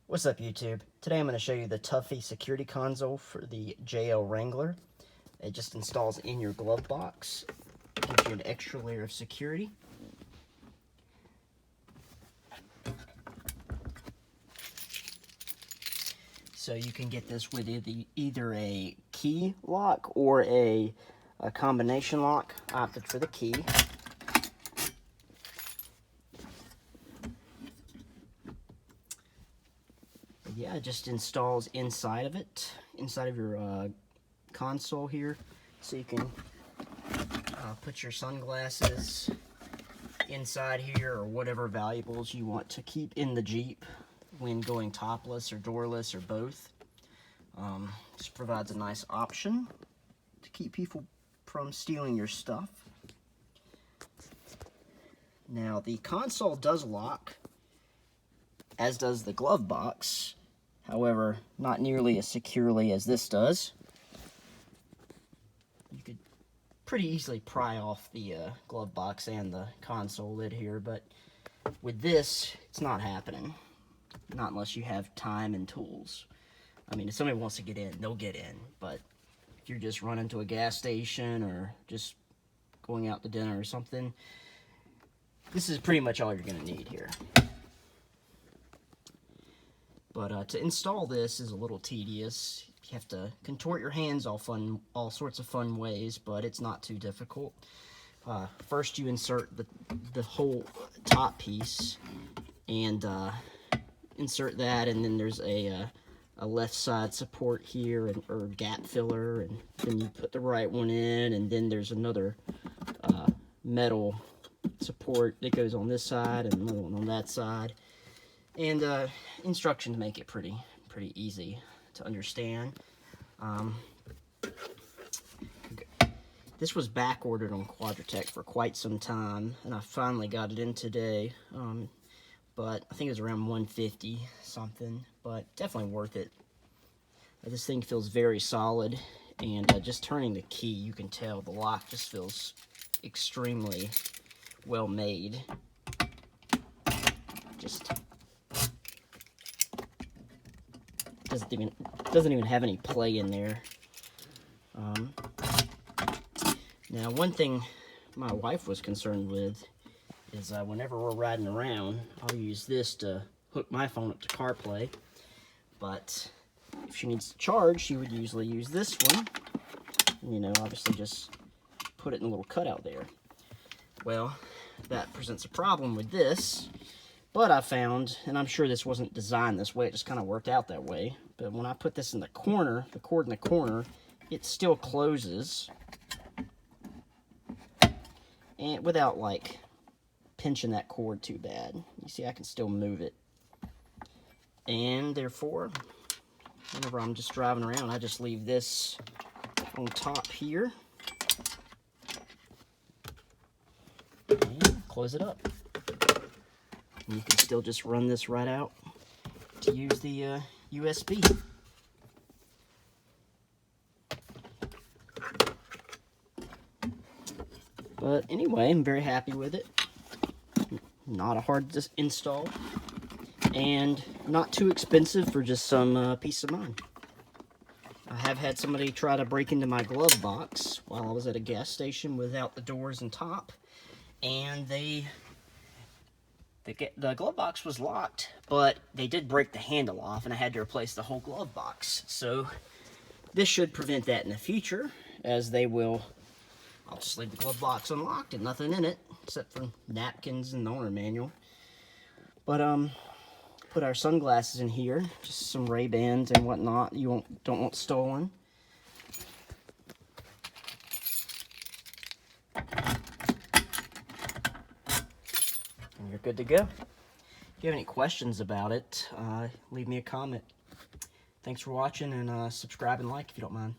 What's up, YouTube? Today I'm going to show you the Tuffy Security Console for the JL Wrangler. It just installs in your glove box. Gives you an extra layer of security. So you can get this with either a key lock or a combination lock. I opted for the key. Yeah, it just installs inside of it, inside of your console here, so you can put your sunglasses inside here or whatever valuables you want to keep in the Jeep when going topless or doorless or both. This provides a nice option to keep people from stealing your stuff. Now, the console does lock, as does the glove box. However, not nearly as securely as this does. You could pretty easily pry off the glove box and the console lid here, but with this, it's not happening. Not unless you have time and tools. I mean, if somebody wants to get in, they'll get in, but if you're just running to a gas station or just going out to dinner or something, this is pretty much all you're going to need here. But to install this is a little tedious. You have to contort your hands all sorts of fun ways, but it's not too difficult. First, you insert the whole top piece and insert that, and then there's a left side support here or gap filler, and then you put the right one in, and then there's another metal support that goes on this side and another one on that side. And instructions make it pretty easy to understand. This was back ordered on Quadratech for quite some time, and I finally got it in today. But I think it was around $150 something, but definitely worth it. This thing feels very solid, and just turning the key, you can tell the lock just feels extremely well made. Just doesn't even have any play in there. Now, one thing my wife was concerned with is whenever we're riding around, I'll use this to hook my phone up to CarPlay. But if she needs to charge, she would usually use this one. You know, obviously just put it in a little cutout there. Well, that presents a problem with this. But I found, and I'm sure this wasn't designed this way, it just kind of worked out that way. But when I put this in the corner, the cord in the corner, it still closes. And without, like, pinching that cord too bad. You see, I can still move it. And therefore, whenever I'm just driving around, I just leave this on top here. And close it up. And you can still just run this right out to use the USB. But anyway, I'm very happy with it. Not a hard to install, and not too expensive for just some peace of mind. I have had somebody try to break into my glove box while I was at a gas station without the doors and top, and the glove box was locked, but they did break the handle off, and I had to replace the whole glove box. So this should prevent that in the future, as they will. I'll just leave the glove box unlocked and nothing in it, except for napkins and the owner manual. But put our sunglasses in here, just some Ray-Bans and whatnot you don't want stolen. And you're good to go. If you have any questions about it, leave me a comment. Thanks for watching, and subscribe and like if you don't mind.